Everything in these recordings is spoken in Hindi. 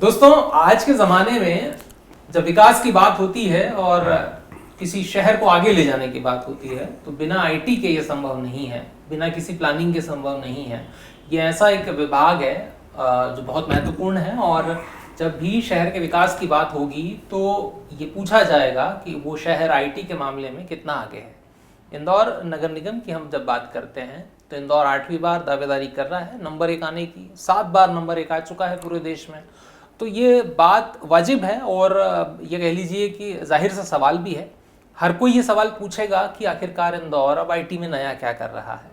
दोस्तों, आज के ज़माने में जब विकास की बात होती है और किसी शहर को आगे ले जाने की बात होती है तो बिना आईटी के ये संभव नहीं है, बिना किसी प्लानिंग के संभव नहीं है। ये ऐसा एक विभाग है जो बहुत महत्वपूर्ण है और जब भी शहर के विकास की बात होगी तो ये पूछा जाएगा कि वो शहर आईटी के मामले में कितना आगे है। इंदौर नगर निगम की हम जब बात करते हैं तो इंदौर 8वीं बार दावेदारी कर रहा है नंबर 1 आने की। 7 बार नंबर 1 आ चुका है पूरे देश में। तो ये बात वाजिब है और ये कह लीजिए कि जाहिर सा सवाल भी है। हर कोई ये सवाल पूछेगा कि आखिरकार इंदौर अब आईटी में नया क्या कर रहा है।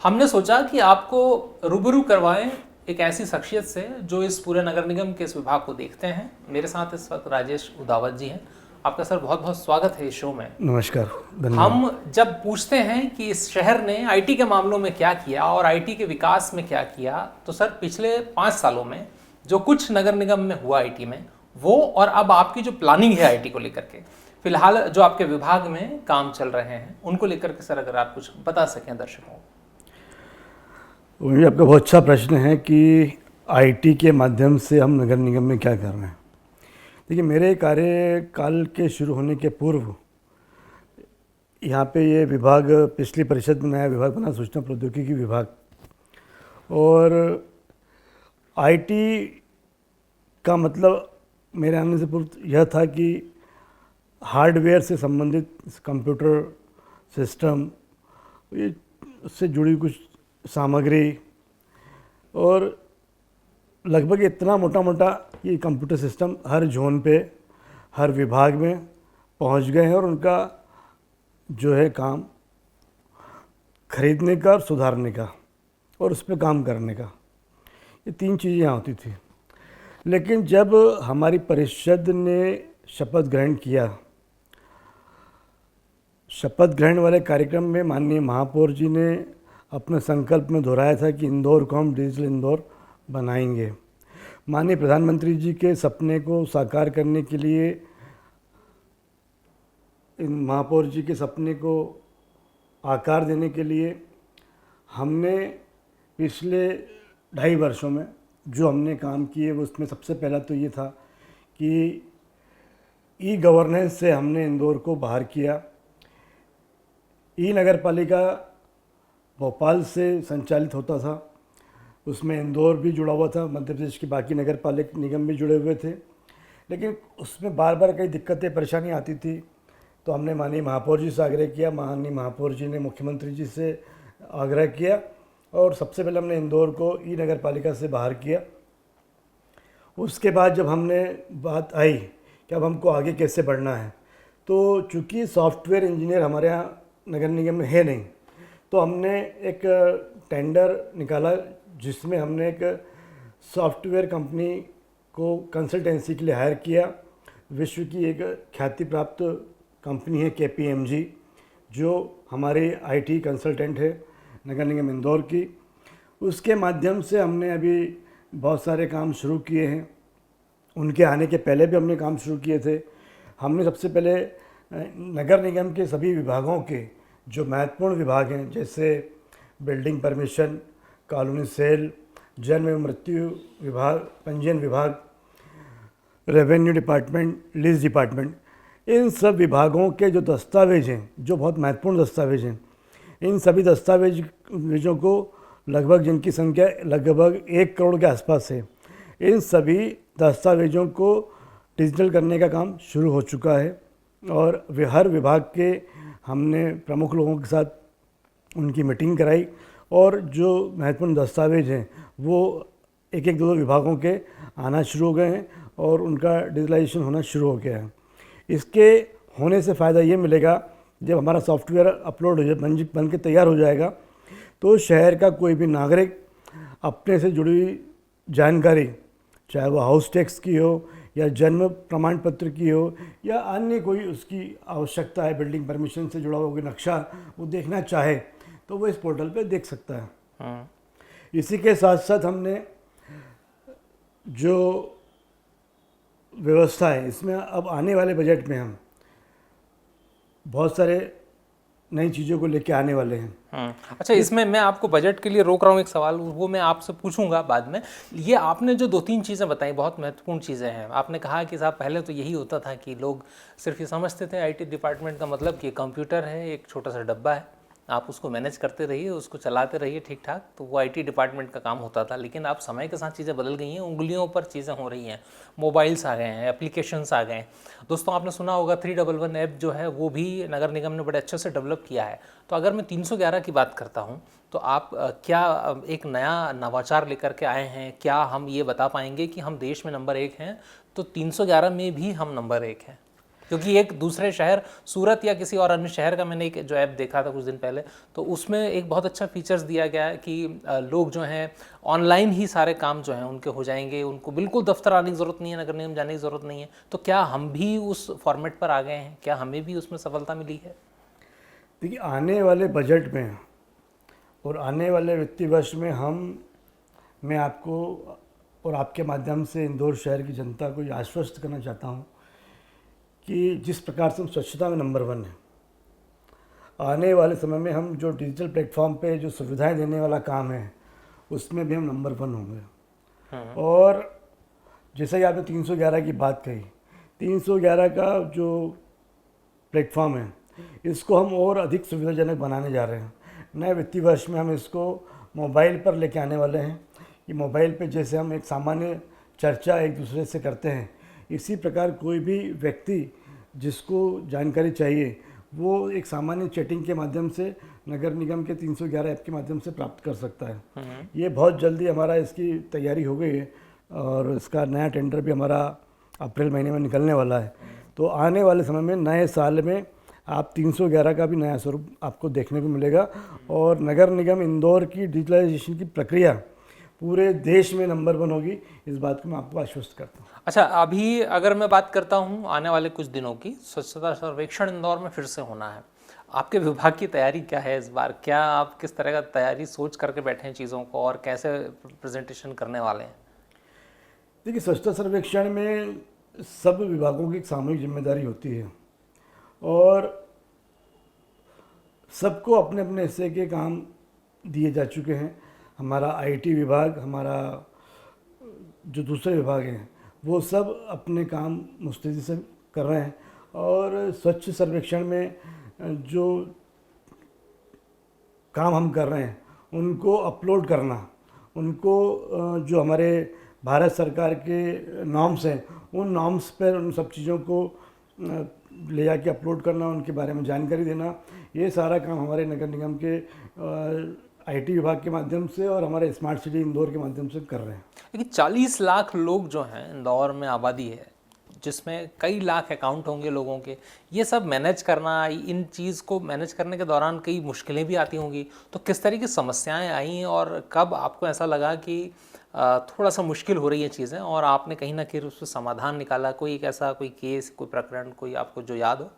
हमने सोचा कि आपको रूबरू करवाएं एक ऐसी शख्सियत से जो इस पूरे नगर निगम के इस विभाग को देखते हैं। मेरे साथ इस वक्त राजेश उदावत जी हैं। आपका सर बहुत बहुत स्वागत है इस शो में। नमस्कार, धन्यवाद। हम जब पूछते हैं कि इस शहर ने आईटी के मामलों में क्या किया और आईटी के विकास में क्या किया, तो सर पिछले 5 सालों में जो कुछ नगर निगम में हुआ आईटी में, वो और अब आपकी जो प्लानिंग है आईटी को लेकर के, फिलहाल जो आपके विभाग में काम चल रहे हैं, उनको लेकर के सर अगर आप कुछ बता सकें दर्शकों को। ये आपका बहुत अच्छा प्रश्न है कि आईटी के माध्यम से हम नगर निगम में क्या कर रहे हैं। देखिए, मेरे कार्यकाल के शुरू होने के पूर्व यहाँ पे ये विभाग पिछली परिषद में नया विभाग बना, सूचना प्रौद्योगिकी विभाग। और आईटी का मतलब मेरे आने से पूर्व यह था कि हार्डवेयर से संबंधित कंप्यूटर सिस्टम, ये उससे जुड़ी कुछ सामग्री, और लगभग इतना मोटा मोटा ये कंप्यूटर सिस्टम हर जोन पे, हर विभाग में पहुंच गए हैं और उनका जो है काम खरीदने का और सुधारने का और उस पर काम करने का, ये 3 चीज़ें यहाँ होती थी। लेकिन जब हमारी परिषद ने शपथ ग्रहण किया, शपथ ग्रहण वाले कार्यक्रम में माननीय महापौर जी ने अपने संकल्प में दोहराया था कि इंदौर को हम डिजिटल इंदौर बनाएंगे। माननीय प्रधानमंत्री जी के सपने को साकार करने के लिए, इन महापौर जी के सपने को आकार देने के लिए हमने पिछले 2.5 वर्षों में जो हमने काम किए, वो उसमें सबसे पहला तो ये था कि ई गवर्नेंस से हमने इंदौर को बाहर किया। ई नगर पालिका भोपाल से संचालित होता था, उसमें इंदौर भी जुड़ा हुआ था, मध्य प्रदेश के बाकी नगर पालिक निगम भी जुड़े हुए थे, लेकिन उसमें बार बार कई दिक्कतें परेशानी आती थी। तो हमने माननीय महापौर जी से आग्रह किया, माननीय महापौर जी ने मुख्यमंत्री जी से आग्रह किया और सबसे पहले हमने इंदौर को ई नगर पालिका से बाहर किया। उसके बाद जब हमने बात आई कि अब हमको आगे कैसे बढ़ना है, तो चूँकि सॉफ्टवेयर इंजीनियर हमारे यहाँ नगर निगम में है नहीं, तो हमने एक टेंडर निकाला जिसमें हमने एक सॉफ्टवेयर कंपनी को कंसल्टेंसी के लिए हायर किया। विश्व की एक ख्याति प्राप्त कंपनी है KPMG, जो हमारे आईटी कंसल्टेंट है नगर निगम इंदौर की। उसके माध्यम से हमने अभी बहुत सारे काम शुरू किए हैं। उनके आने के पहले भी हमने काम शुरू किए थे। हमने सबसे पहले नगर निगम के सभी विभागों के जो महत्वपूर्ण विभाग हैं, जैसे बिल्डिंग परमिशन, कॉलोनी सेल, जन्म एवं मृत्यु विभाग, पंजीयन विभाग, रेवेन्यू डिपार्टमेंट, लीज डिपार्टमेंट, इन सब विभागों के जो दस्तावेज हैं, जो बहुत महत्वपूर्ण दस्तावेज हैं, इन सभी दस्तावेजों को लगभग, जिनकी संख्या लगभग 1 करोड़ के आसपास है, इन सभी दस्तावेजों को डिजिटल करने का काम शुरू हो चुका है। और हर विभाग के हमने प्रमुख लोगों के साथ उनकी मीटिंग कराई और जो महत्वपूर्ण दस्तावेज हैं वो एक एक दो विभागों के आना शुरू हो गए हैं और उनका डिजिटलाइजेशन होना शुरू हो गया है। इसके होने से फ़ायदा ये मिलेगा, जब हमारा सॉफ्टवेयर अपलोड हो जाए, बन के तैयार हो जाएगा, तो शहर का कोई भी नागरिक अपने से जुड़ी हुई जानकारी, चाहे वो हाउस टैक्स की हो या जन्म प्रमाण पत्र की हो या अन्य कोई उसकी आवश्यकता है, बिल्डिंग परमिशन से जुड़ा हुआ कोई नक्शा वो देखना चाहे तो वो इस पोर्टल पे देख सकता है। इसी के साथ साथ हमने जो व्यवस्था है, इसमें अब आने वाले बजट में हम बहुत सारे नई चीज़ों को लेके आने वाले हैं। अच्छा, इसमें मैं आपको बजट के लिए रोक रहा हूँ, एक सवाल वो मैं आपसे पूछूंगा बाद में। ये आपने जो 2-3 चीज़ें बताई बहुत महत्वपूर्ण चीज़ें हैं। आपने कहा कि साहब पहले तो यही होता था कि लोग सिर्फ ये समझते थे आईटी डिपार्टमेंट का मतलब कि कंप्यूटर है, एक छोटा सा डब्बा है, आप उसको मैनेज करते रहिए, उसको चलाते रहिए ठीक ठाक, तो वो आईटी डिपार्टमेंट का काम होता था। लेकिन अब समय के साथ चीज़ें बदल गई हैं, उंगलियों पर चीज़ें हो रही हैं, मोबाइल्स आ गए हैं, एप्लीकेशंस आ गए हैं। दोस्तों आपने सुना होगा 311 ऐप जो है वो भी नगर निगम ने बड़े अच्छे से डेवलप किया है। तो अगर मैं 311 की बात करता हूँ तो आप क्या एक नया नवाचार लेकर के आए हैं? क्या हम ये बता पाएंगे कि हम देश में नंबर 1 हैं तो 311 में भी हम नंबर 1 हैं? क्योंकि एक दूसरे शहर सूरत या किसी और अन्य शहर का मैंने एक जो ऐप देखा था कुछ दिन पहले, तो उसमें एक बहुत अच्छा फीचर्स दिया गया है कि लोग जो हैं ऑनलाइन ही सारे काम जो हैं उनके हो जाएंगे, उनको बिल्कुल दफ्तर आने की ज़रूरत नहीं है, नगर निगम जाने की ज़रूरत नहीं है। तो क्या हम भी उस फॉर्मेट पर आ गए हैं? क्या हमें भी उसमें सफलता मिली है? देखिए, आने वाले बजट में और आने वाले वित्तीय वर्ष में मैं आपको और आपके माध्यम से इंदौर शहर की जनता को ये आश्वस्त करना चाहता हूँ कि जिस प्रकार से हम स्वच्छता में नंबर 1 हैं, आने वाले समय में हम जो डिजिटल प्लेटफॉर्म पे जो सुविधाएं देने वाला काम है उसमें भी हम नंबर 1 होंगे। और जैसे ही आपने 311 की बात कही, 311 का जो प्लेटफॉर्म है इसको हम और अधिक सुविधाजनक बनाने जा रहे हैं। नए वित्तीय वर्ष में हम इसको मोबाइल पर लेके आने वाले हैं कि मोबाइल पे जैसे हम एक सामान्य चर्चा एक दूसरे से करते हैं, इसी प्रकार कोई भी व्यक्ति जिसको जानकारी चाहिए वो एक सामान्य चैटिंग के माध्यम से नगर निगम के 311 ऐप के माध्यम से प्राप्त कर सकता है। ये बहुत जल्दी हमारा इसकी तैयारी हो गई है और इसका नया टेंडर भी हमारा अप्रैल महीने में निकलने वाला है। तो आने वाले समय में नए साल में आप 311 का भी नया स्वरूप आपको देखने को मिलेगा और नगर निगम इंदौर की डिजिटलाइजेशन की प्रक्रिया पूरे देश में नंबर 1 होगी, इस बात को मैं आपको आश्वस्त करता हूँ। अच्छा, अभी अगर मैं बात करता हूँ आने वाले कुछ दिनों की, स्वच्छता सर्वेक्षण इंदौर में फिर से होना है। आपके विभाग की तैयारी क्या है इस बार? क्या आप किस तरह का तैयारी सोच करके बैठे हैं चीज़ों को और कैसे प्रेजेंटेशन करने वाले हैं? देखिए, स्वच्छता सर्वेक्षण में सब विभागों की एक सामूहिक जिम्मेदारी होती है और सबको अपने अपने हिस्से के काम दिए जा चुके हैं। हमारा आईटी विभाग, हमारा जो दूसरे विभाग हैं वो सब अपने काम मुस्तैदी से कर रहे हैं और स्वच्छ सर्वेक्षण में जो काम हम कर रहे हैं उनको अपलोड करना, उनको जो हमारे भारत सरकार के नॉर्म्स हैं उन नॉर्म्स पर उन सब चीज़ों को ले जाके अपलोड करना, उनके बारे में जानकारी देना, ये सारा काम हमारे नगर निगम के आईटी विभाग के माध्यम से और हमारे स्मार्ट सिटी इंदौर के माध्यम से कर रहे हैं। लेकिन 40 लाख लोग जो हैं इंदौर में आबादी है, जिसमें कई लाख अकाउंट होंगे लोगों के, ये सब मैनेज करना, इन चीज़ को मैनेज करने के दौरान कई मुश्किलें भी आती होंगी। तो किस तरह की समस्याएं आई और कब आपको ऐसा लगा कि थोड़ा सा मुश्किल हो रही है चीज़ें और आपने कहीं ना कहीं उससे समाधान निकाला? कोई एक ऐसा कोई केस, कोई प्रकरण, कोई आपको जो याद हो?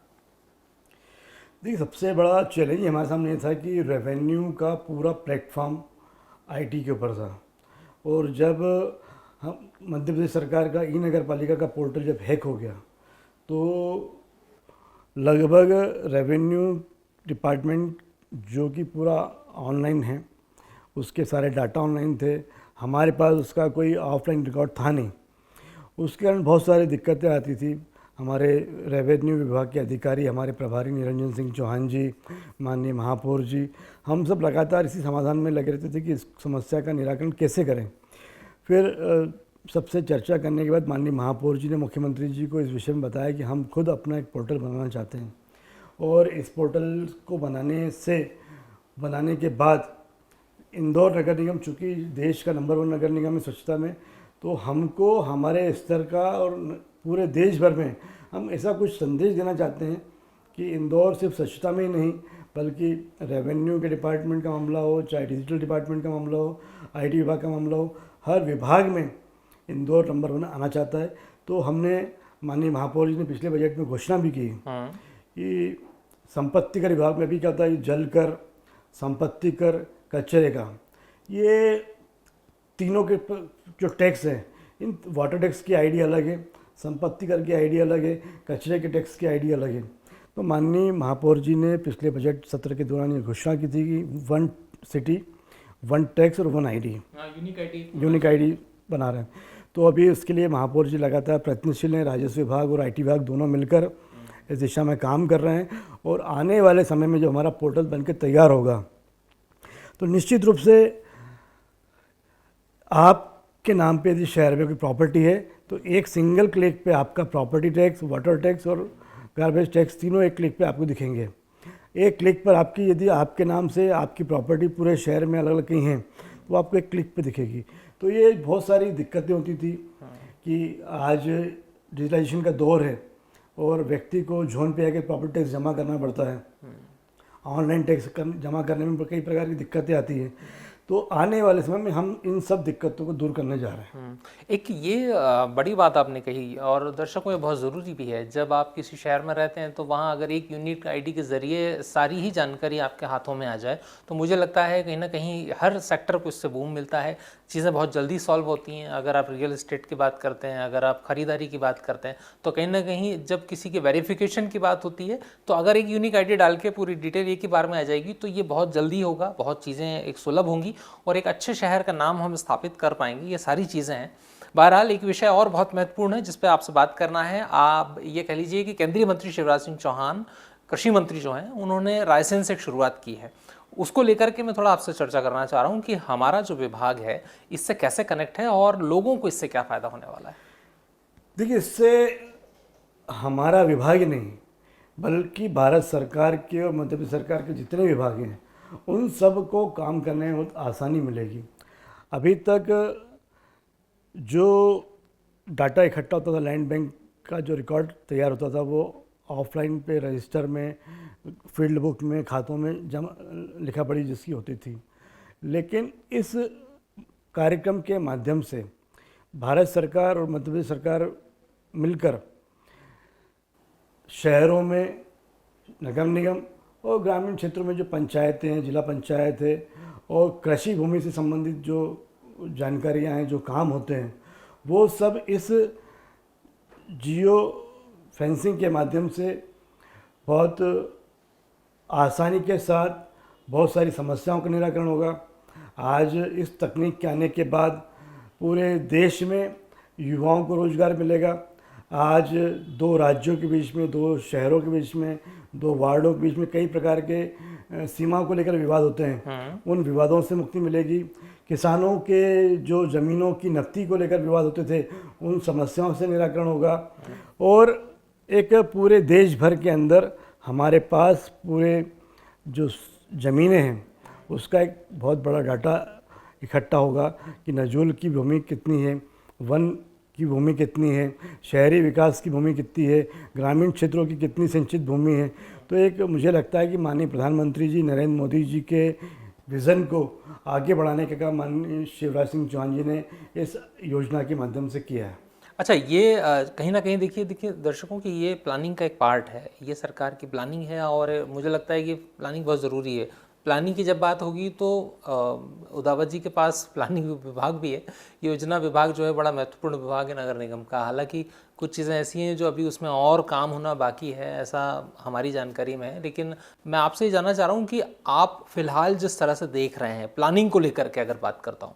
देखिए, सबसे बड़ा चैलेंज हमारे सामने ये था कि रेवेन्यू का पूरा प्लेटफॉर्म आईटी के ऊपर था और जब हम मध्य प्रदेश सरकार का ई नगर पालिका का पोर्टल जब हैक हो गया तो लगभग रेवेन्यू डिपार्टमेंट जो कि पूरा ऑनलाइन है, उसके सारे डाटा ऑनलाइन थे, हमारे पास उसका कोई ऑफलाइन रिकॉर्ड था नहीं। उसके कारण बहुत सारी दिक्कतें आती थी। हमारे रेवेन्यू विभाग के अधिकारी, हमारे प्रभारी निरंजन सिंह चौहान जी, माननीय महापौर जी, हम सब लगातार इसी समाधान में लगे रहते थे कि इस समस्या का निराकरण कैसे करें। फिर सबसे चर्चा करने के बाद माननीय महापौर जी ने मुख्यमंत्री जी को इस विषय में बताया कि हम खुद अपना एक पोर्टल बनाना चाहते हैं और इस पोर्टल को बनाने के बाद इंदौर नगर निगम चूँकि देश का नंबर 1 नगर निगम है स्वच्छता में, तो हमको हमारे स्तर का और पूरे देश भर में हम ऐसा कुछ संदेश देना चाहते हैं कि इंदौर सिर्फ स्वच्छता में ही नहीं बल्कि रेवेन्यू के डिपार्टमेंट का मामला हो, चाहे डिजिटल डिपार्टमेंट का मामला हो, आईटी विभाग का मामला हो, हर विभाग में इंदौर नंबर 1 आना चाहता है। तो हमने माननीय महापौर जी ने पिछले बजट में घोषणा भी की कि संपत्ति कर विभाग में भी क्या होता है, जल कर, संपत्ति कर, कचरे का, ये तीनों के जो टैक्स हैं, इन वाटर टैक्स की आईडी अलग है, संपत्ति कर की आईडी अलग है, कचरे के टैक्स की आईडी अलग है। तो माननीय महापौर जी ने पिछले बजट सत्र के दौरान ये घोषणा की थी कि 1 सिटी 1 टैक्स और 1 आईडी, यूनिक आईडी बना रहे हैं। तो अभी उसके लिए महापौर जी लगातार प्रयत्नशील हैं। राजस्व विभाग और आईटी विभाग दोनों मिलकर इस दिशा में काम कर रहे हैं और आने वाले समय में जो हमारा पोर्टल बनकर तैयार होगा तो निश्चित रूप से आपके नाम पे यदि शहर में कोई प्रॉपर्टी है तो एक सिंगल क्लिक पे आपका प्रॉपर्टी टैक्स, वाटर टैक्स और गार्बेज टैक्स तीनों एक क्लिक पे आपको दिखेंगे। एक क्लिक पर आपकी यदि आपके नाम से आपकी प्रॉपर्टी पूरे शहर में अलग अलग कहीं हैं तो आपको एक क्लिक पे दिखेगी। तो ये बहुत सारी दिक्कतें होती थी कि आज डिजिटलाइजेशन का दौर है और व्यक्ति को जोन पे आके प्रॉपर्टी टैक्स जमा करना पड़ता है, ऑनलाइन टैक्स जमा करने में कई प्रकार की दिक्कतें आती हैं। तो आने वाले समय में हम इन सब दिक्कतों को दूर करने जा रहे हैं। एक ये बड़ी बात आपने कही और दर्शकों ये बहुत ज़रूरी भी है। जब आप किसी शहर में रहते हैं तो वहाँ अगर एक यूनिक आईडी के ज़रिए सारी ही जानकारी आपके हाथों में आ जाए तो मुझे लगता है कहीं ना कहीं हर सेक्टर को इससे बूम मिलता है, चीज़ें बहुत जल्दी सॉल्व होती हैं। अगर आप रियल एस्टेट की बात करते हैं, अगर आप ख़रीदारी की बात करते हैं तो कहीं ना कहीं जब किसी के वेरिफिकेशन की बात होती है तो अगर एक यूनिक आईडी डाल के पूरी डिटेल एक ही बार में आ जाएगी तो ये बहुत जल्दी होगा, बहुत चीज़ें एक सुलभ होंगी और एक अच्छे शहर का नाम हम स्थापित कर पाएंगे। ये सारी चीज़ें हैं। बहरहाल एक विषय और बहुत महत्वपूर्ण है जिस पे आपसे बात करना है। आप ये कह लीजिए कि केंद्रीय मंत्री शिवराज सिंह चौहान, कृषि मंत्री जो हैं, उन्होंने रायसेन से एक शुरुआत की है। उसको लेकर के मैं थोड़ा आपसे चर्चा करना चाह रहा हूँ कि हमारा जो विभाग है इससे कैसे कनेक्ट है और लोगों को इससे क्या फ़ायदा होने वाला है। देखिए, इससे हमारा विभाग ही नहीं बल्कि भारत सरकार के और मध्य प्रदेश सरकार के जितने विभाग हैं उन सब को काम करने में बहुत आसानी मिलेगी। अभी तक जो डाटा इकट्ठा होता था, लैंड बैंक का जो रिकॉर्ड तैयार होता था वो ऑफलाइन पे रजिस्टर में, फील्ड बुक में, खातों में जमा लिखा पढ़ी जिसकी होती थी। लेकिन इस कार्यक्रम के माध्यम से भारत सरकार और मध्य प्रदेश सरकार मिलकर शहरों में, नगर निगम और ग्रामीण क्षेत्रों में जो पंचायतें हैं, जिला पंचायत है और कृषि भूमि से संबंधित जो जानकारियां हैं, जो काम होते हैं, वो सब इस जियो फेंसिंग के माध्यम से बहुत आसानी के साथ बहुत सारी समस्याओं का निराकरण होगा। आज इस तकनीक के आने के बाद पूरे देश में युवाओं को रोजगार मिलेगा। आज 2 राज्यों के बीच में, 2 शहरों के बीच में, 2 वार्डों के बीच में कई प्रकार के सीमाओं को लेकर विवाद होते हैं, उन विवादों से मुक्ति मिलेगी। किसानों के जो ज़मीनों की नफ्ती को लेकर विवाद होते थे उन समस्याओं से निराकरण होगा। और एक पूरे देश भर के अंदर हमारे पास पूरे जो ज़मीनें हैं उसका एक बहुत बड़ा डाटा इकट्ठा होगा कि नजूल की भूमि कितनी है, वन की भूमि कितनी है, शहरी विकास की भूमि कितनी है, ग्रामीण क्षेत्रों की कितनी संचित भूमि है। तो एक मुझे लगता है कि माननीय प्रधानमंत्री जी नरेंद्र मोदी जी के विज़न को आगे बढ़ाने का काम माननीय शिवराज सिंह चौहान जी ने इस योजना के माध्यम से किया है। अच्छा, ये कहीं ना कहीं देखिए दर्शकों की ये प्लानिंग का एक पार्ट है, ये सरकार की प्लानिंग है और मुझे लगता है कि प्लानिंग बहुत ज़रूरी है। प्लानिंग की जब बात होगी तो उदावत जी के पास प्लानिंग विभाग भी है, योजना विभाग जो है बड़ा महत्वपूर्ण विभाग है नगर निगम का। हालांकि कुछ चीज़ें ऐसी हैं जो अभी उसमें और काम होना बाकी है, ऐसा हमारी जानकारी में है। लेकिन मैं आपसे ये जानना चाह रहा हूँ कि आप फिलहाल जिस तरह से देख रहे हैं प्लानिंग को लेकर के, अगर बात करता हूँ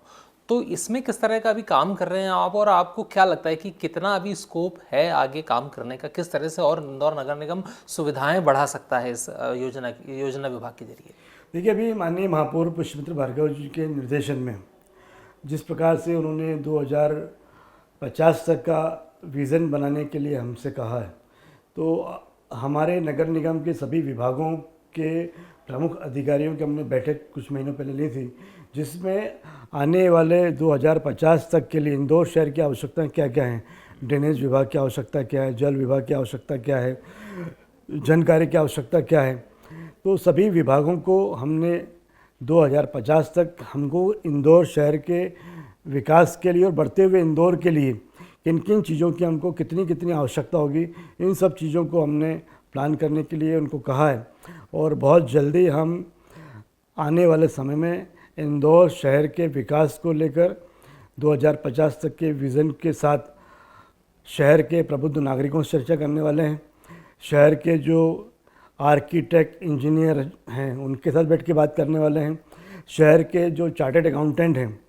तो इसमें किस तरह का अभी काम कर रहे हैं आप, और आपको क्या लगता है कि कितना अभी स्कोप है आगे काम करने का, किस तरह से और इंदौर नगर निगम सुविधाएं बढ़ा सकता है इस योजना विभाग के जरिए? देखिए, अभी माननीय महापौर पुष्पमित्र भार्गव जी के निर्देशन में जिस प्रकार से उन्होंने 2050 तक का विज़न बनाने के लिए हमसे कहा है, तो हमारे नगर निगम के सभी विभागों के प्रमुख अधिकारियों की हमने बैठक कुछ महीनों पहले ली थी, जिसमें आने वाले 2050 तक के लिए इंदौर शहर की आवश्यकताएं क्या क्या हैं, ड्रेनेज विभाग की आवश्यकता क्या है, जल विभाग की आवश्यकता क्या है, जन कार्य की आवश्यकता क्या है। तो सभी विभागों को हमने 2050 तक हमको इंदौर शहर के विकास के लिए और बढ़ते हुए इंदौर के लिए किन किन चीज़ों की हमको कितनी कितनी आवश्यकता होगी, इन सब चीज़ों को हमने प्लान करने के लिए उनको कहा है। और बहुत जल्दी हम आने वाले समय में इंदौर शहर के विकास को लेकर 2050 तक के विज़न के साथ शहर के प्रबुद्ध नागरिकों से चर्चा करने वाले हैं। शहर के जो आर्किटेक्ट, इंजीनियर हैं, उनके साथ बैठ के बात करने वाले हैं। शहर के जो चार्टर्ड अकाउंटेंट हैं,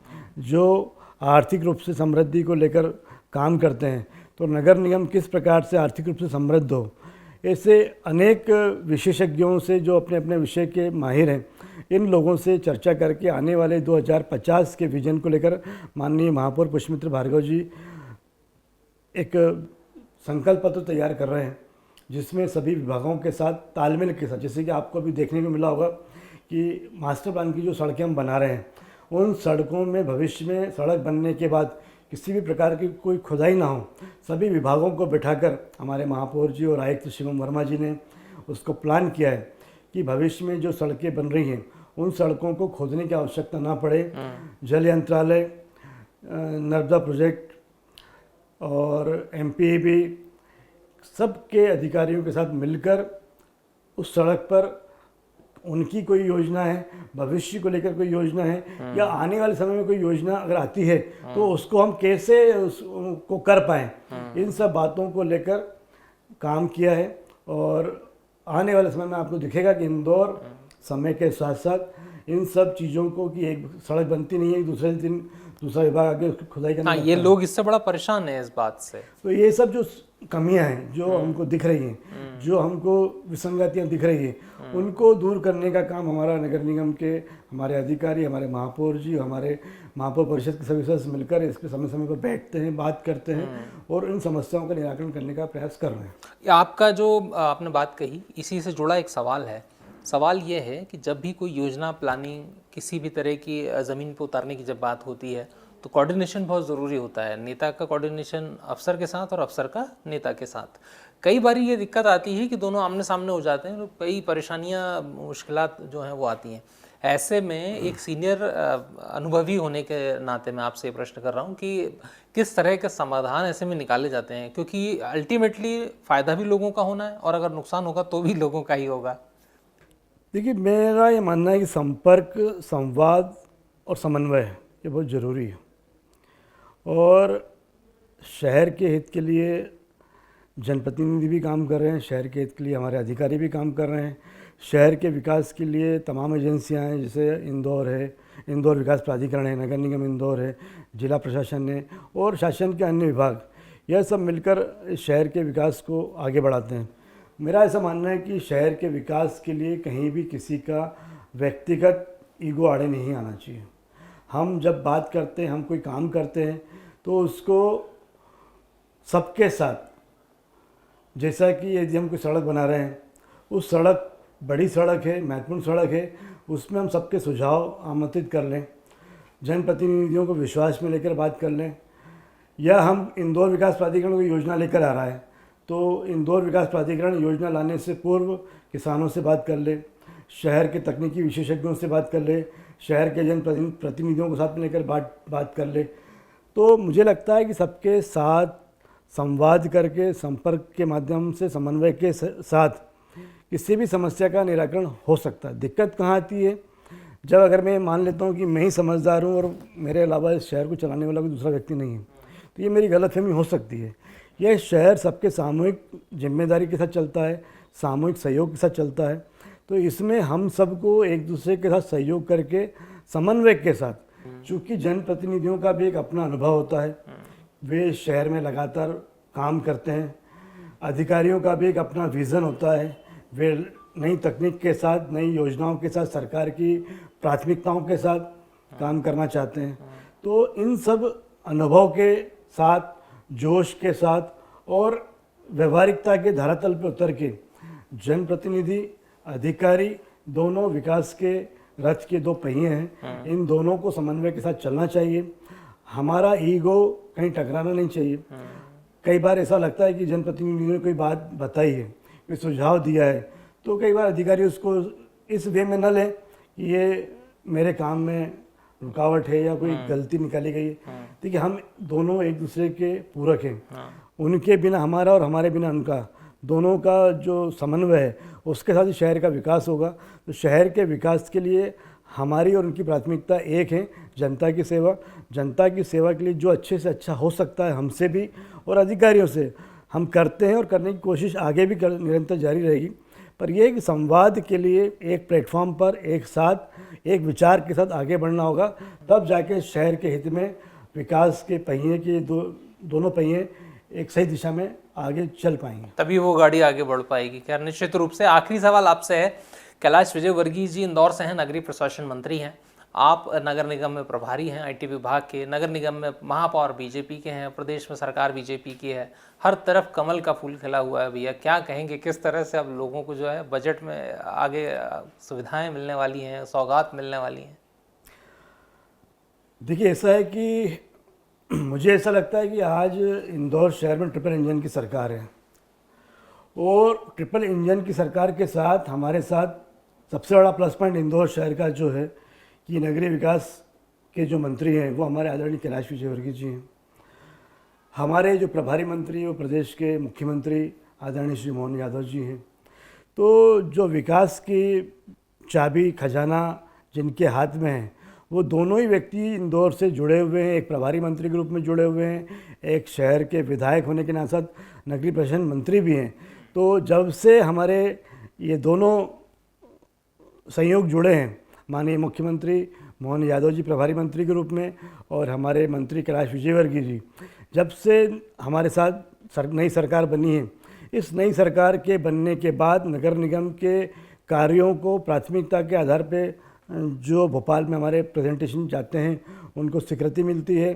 जो आर्थिक रूप से समृद्धि को लेकर काम करते हैं, तो नगर निगम किस प्रकार से आर्थिक रूप से समृद्ध हो, ऐसे अनेक विशेषज्ञों से जो अपने अपने विषय के माहिर हैं, इन लोगों से चर्चा करके आने वाले 2050 के विजन को लेकर माननीय महापौर पुष्पमित्र भार्गव जी एक संकल्प पत्र तैयार कर रहे हैं, जिसमें सभी विभागों के साथ तालमेल के साथ, जैसे कि आपको अभी देखने को मिला होगा कि मास्टर प्लान की जो सड़कें हम बना रहे हैं, उन सड़कों में भविष्य में सड़क बनने के बाद किसी भी प्रकार की कोई खुदाई ना हो, सभी विभागों को बिठाकर हमारे महापौर जी और आयुक्त शिवम वर्मा जी ने उसको प्लान किया है कि भविष्य में जो सड़कें बन रही हैं उन सड़कों को खोदने की आवश्यकता ना पड़े। जल यंत्रालय, नर्मदा प्रोजेक्ट और MPAB सबके अधिकारियों के साथ मिलकर उस सड़क पर उनकी कोई योजना है, भविष्य को लेकर कोई योजना है, या आने वाले समय में कोई योजना अगर आती है तो उसको हम कैसे उसको कर पाएँ, इन सब बातों को लेकर काम किया है। और आने वाले समय में आपको दिखेगा कि इंदौर समय के साथ साथ इन सब चीज़ों को, कि एक सड़क बनती नहीं है, दूसरे दिन दूसरा विभाग आगे उसकी खुदाई करना। हाँ, ये लोग इससे बड़ा परेशान है इस बात से। तो ये सब जो कमियां हैं जो हमको दिख रही हैं, जो हमको विसंगतियां दिख रही हैं, उनको दूर करने का काम हमारा नगर निगम के हमारे अधिकारी, हमारे महापौर जी, हमारे महापौर परिषद के सभी सदस्य मिलकर इस पर समय समय पर बैठते हैं, बात करते हैं और इन समस्याओं का निराकरण करने का प्रयास कर रहे हैं। आपका जो आपने बात कही, इसी से जुड़ा एक सवाल है। सवाल ये है कि जब भी कोई योजना, प्लानिंग, किसी भी तरह की ज़मीन पर उतारने की जब बात होती है तो कोऑर्डिनेशन बहुत ज़रूरी होता है। नेता का कोऑर्डिनेशन अफसर के साथ और अफसर का नेता के साथ। कई बार ये दिक्कत आती है कि दोनों आमने सामने हो जाते हैं, तो कई परेशानियां, मुश्किलात जो हैं वो आती हैं। ऐसे में एक सीनियर अनुभवी होने के नाते मैं आपसे प्रश्न कर रहा हूँ कि किस तरह के समाधान ऐसे में निकाले जाते हैं, क्योंकि अल्टीमेटली फ़ायदा भी लोगों का होना है और अगर नुकसान होगा तो भी लोगों का ही होगा। देखिए, मेरा ये मानना है कि संपर्क, संवाद और समन्वय ये बहुत ज़रूरी है। और शहर के हित के लिए जनप्रतिनिधि भी काम कर रहे हैं, शहर के हित के लिए हमारे अधिकारी भी काम कर रहे हैं, शहर के विकास के लिए तमाम एजेंसियां हैं, जैसे इंदौर है, इंदौर विकास प्राधिकरण है, नगर निगम इंदौर है, जिला प्रशासन है और शासन के अन्य विभाग, यह सब मिलकर इस शहर के विकास को आगे बढ़ाते हैं। मेरा ऐसा मानना है कि शहर के विकास के लिए कहीं भी किसी का व्यक्तिगत ईगो आड़े नहीं आना चाहिए। हम जब बात करते हैं, हम कोई काम करते हैं तो उसको सबके साथ, जैसा कि यदि हम कोई सड़क बना रहे हैं, उस सड़क बड़ी सड़क है, महत्वपूर्ण सड़क है, उसमें हम सबके सुझाव आमंत्रित कर लें, जनप्रतिनिधियों को विश्वास में लेकर बात कर लें। या हम इंदौर विकास प्राधिकरण को योजना लेकर आ रहा है तो इंदौर विकास प्राधिकरण योजना लाने से पूर्व किसानों से बात कर ले, शहर के तकनीकी विशेषज्ञों से बात कर ले, शहर के जन प्रतिनिधियों को साथ में लेकर बात कर ले। तो मुझे लगता है कि सबके साथ संवाद करके, संपर्क के माध्यम से, समन्वय के साथ किसी भी समस्या का निराकरण हो सकता है। दिक्कत कहाँ आती है, जब अगर मैं मान लेता हूँ कि मैं ही समझदार हूँ और मेरे अलावा इस शहर को चलाने वाला कोई दूसरा व्यक्ति नहीं है, तो ये मेरी गलतफहमी हो सकती है। यह शहर सबके सामूहिक जिम्मेदारी के साथ चलता है, सामूहिक सहयोग के साथ चलता है। तो इसमें हम सबको एक दूसरे के साथ सहयोग करके, समन्वय के साथ, चूँकि जनप्रतिनिधियों का भी एक अपना अनुभव होता है, वे शहर में लगातार काम करते हैं, अधिकारियों का भी एक अपना विज़न होता है, वे नई तकनीक के साथ, नई योजनाओं के साथ, सरकार की प्राथमिकताओं के साथ काम करना चाहते हैं। तो इन सब अनुभव के साथ, जोश के साथ और व्यवहारिकता के धरातल पर उतर के जनप्रतिनिधि, अधिकारी दोनों विकास के रथ के दो पहिए हैं, इन दोनों को समन्वय के साथ चलना चाहिए। हमारा ईगो कहीं टकराना नहीं चाहिए। कई बार ऐसा लगता है कि जनप्रतिनिधियों ने कोई बात बताई है, कोई सुझाव दिया है, तो कई बार अधिकारी उसको इस वे में न लें कि ये मेरे काम में रुकावट है या कोई गलती निकाली गई है। देखिए, हम दोनों एक दूसरे के पूरक हैं, उनके बिना हमारा और हमारे बिना उनका, दोनों का जो समन्वय है उसके साथ ही शहर का विकास होगा। तो शहर के विकास के लिए हमारी और उनकी प्राथमिकता एक है, जनता की सेवा। जनता की सेवा के लिए जो अच्छे से अच्छा हो सकता है हमसे भी और अधिकारियों से हम करते हैं और करने की कोशिश आगे भी निरंतर जारी रहेगी। पर ये कि संवाद के लिए एक प्लेटफॉर्म पर एक साथ एक विचार के साथ आगे बढ़ना होगा, तब जाके शहर के हित में विकास के पहिए के दोनों पहिए एक सही दिशा में आगे चल पाएंगे, तभी वो गाड़ी आगे बढ़ पाएगी। खैर, निश्चित रूप से आखिरी सवाल आपसे है। कैलाश विजयवर्गीय जी इंदौर से हैं, नगरीय प्रशासन मंत्री हैं, आप नगर निगम में प्रभारी हैं आईटी विभाग के, नगर निगम में महापौर बीजेपी के हैं, प्रदेश में सरकार बीजेपी की है, हर तरफ कमल का फूल खिला हुआ है भैया। क्या कहेंगे, किस तरह से अब लोगों को जो है बजट में आगे सुविधाएं मिलने वाली हैं, सौगात मिलने वाली हैं? देखिए, ऐसा है कि मुझे ऐसा लगता है कि आज इंदौर शहर में ट्रिपल इंजन की सरकार है, और ट्रिपल इंजन की सरकार के साथ हमारे साथ सबसे बड़ा प्लस पॉइंट इंदौर शहर का जो है कि नगरीय विकास के जो मंत्री हैं वो हमारे आदरणीय कैलाश विजयवर्गीय जी हैं। हमारे जो प्रभारी मंत्री वो प्रदेश के मुख्यमंत्री आदरणीय श्री मोहन यादव जी हैं। तो जो विकास की चाबी खजाना जिनके हाथ में है, वो दोनों ही व्यक्ति इंदौर से जुड़े हुए हैं, एक प्रभारी मंत्री के रूप में जुड़े हुए हैं, एक शहर के विधायक होने के नाते साथ नगरीय प्रशासन मंत्री भी हैं। तो जब से हमारे ये दोनों संयोग जुड़े हैं, माननीय मुख्यमंत्री मोहन यादव जी प्रभारी मंत्री के रूप में और हमारे मंत्री कैलाश विजयवर्गीय जी, जब से हमारे साथ नई सरकार बनी है, इस नई सरकार के बनने के बाद नगर निगम के कार्यों को प्राथमिकता के आधार पे जो भोपाल में हमारे प्रेजेंटेशन जाते हैं उनको स्वीकृति मिलती है।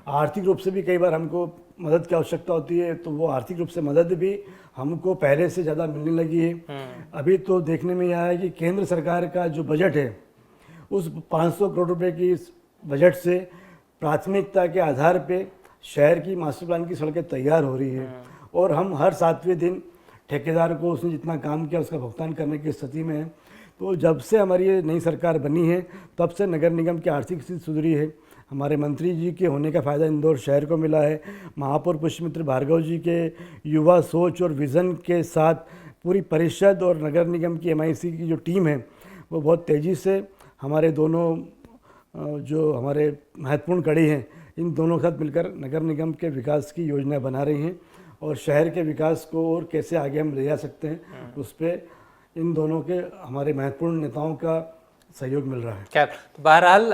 आर्थिक रूप से भी कई बार हमको मदद की आवश्यकता होती है, तो वो आर्थिक रूप से मदद भी हमको पहले से ज़्यादा मिलने लगी है। अभी तो देखने में आया है कि केंद्र सरकार का जो बजट है उस 500 करोड़ रुपए की इस बजट से प्राथमिकता के आधार पे शहर की मास्टर प्लान की सड़कें तैयार हो रही है, और हम हर 7वें दिन ठेकेदार को उसने जितना काम किया उसका भुगतान करने की स्थिति में है। तो जब से हमारी ये नई सरकार बनी है तब से नगर निगम की आर्थिक स्थिति सुधरी है। हमारे मंत्री जी के होने का फ़ायदा इंदौर शहर को मिला है। महापौर पुष्पमित्र भार्गव जी के युवा सोच और विज़न के साथ पूरी परिषद और नगर निगम की MIC की जो टीम है वो बहुत तेज़ी से हमारे दोनों जो हमारे महत्वपूर्ण कड़ी हैं, इन दोनों के साथ मिलकर नगर निगम के विकास की योजना बना रही हैं, और शहर के विकास को और कैसे आगे हम ले जा सकते हैं उस पर इन दोनों के हमारे महत्वपूर्ण नेताओं का सहयोग मिल रहा है। खैर, तो बहरहाल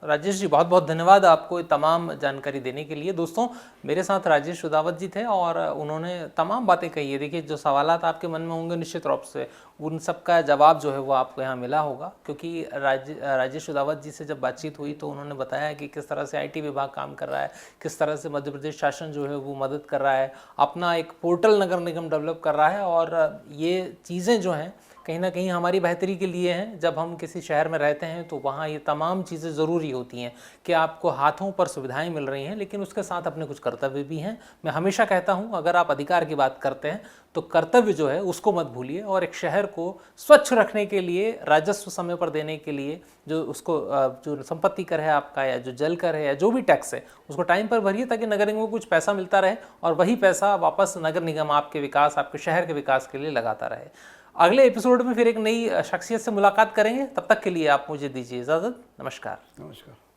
राजेश जी बहुत बहुत धन्यवाद आपको तमाम जानकारी देने के लिए। दोस्तों, मेरे साथ राजेश सुदावत जी थे और उन्होंने तमाम बातें कही है। देखिए, जो सवालात आपके मन में होंगे निश्चित रूप से उन सब का जवाब जो है वो आपको यहाँ मिला होगा, क्योंकि राजेश सुदावत जी से जब बातचीत हुई तो उन्होंने बताया कि किस तरह से IT विभाग काम कर रहा है, किस तरह से मध्य प्रदेश शासन जो है वो मदद कर रहा है, अपना एक पोर्टल नगर निगम डेवलप कर रहा है, और ये चीज़ें जो हैं कहीं ना कहीं हमारी बेहतरी के लिए हैं। जब हम किसी शहर में रहते हैं तो वहाँ ये तमाम चीज़ें ज़रूरी होती हैं कि आपको हाथों पर सुविधाएं मिल रही हैं, लेकिन उसके साथ अपने कुछ कर्तव्य भी हैं। मैं हमेशा कहता हूँ, अगर आप अधिकार की बात करते हैं तो कर्तव्य जो है उसको मत भूलिए, और एक शहर को स्वच्छ रखने के लिए, राजस्व समय पर देने के लिए, जो उसको जो संपत्ति कर है आपका, या जो जल कर है, या जो भी टैक्स है, उसको टाइम पर भरिए, ताकि नगर निगम को कुछ पैसा मिलता रहे और वही पैसा वापस नगर निगम आपके विकास, आपके शहर के विकास के लिए लगाता रहे। अगले एपिसोड में फिर एक नई शख्सियत से मुलाकात करेंगे। तब तक के लिए आप मुझे दीजिए इजाज़त। नमस्कार। नमस्कार।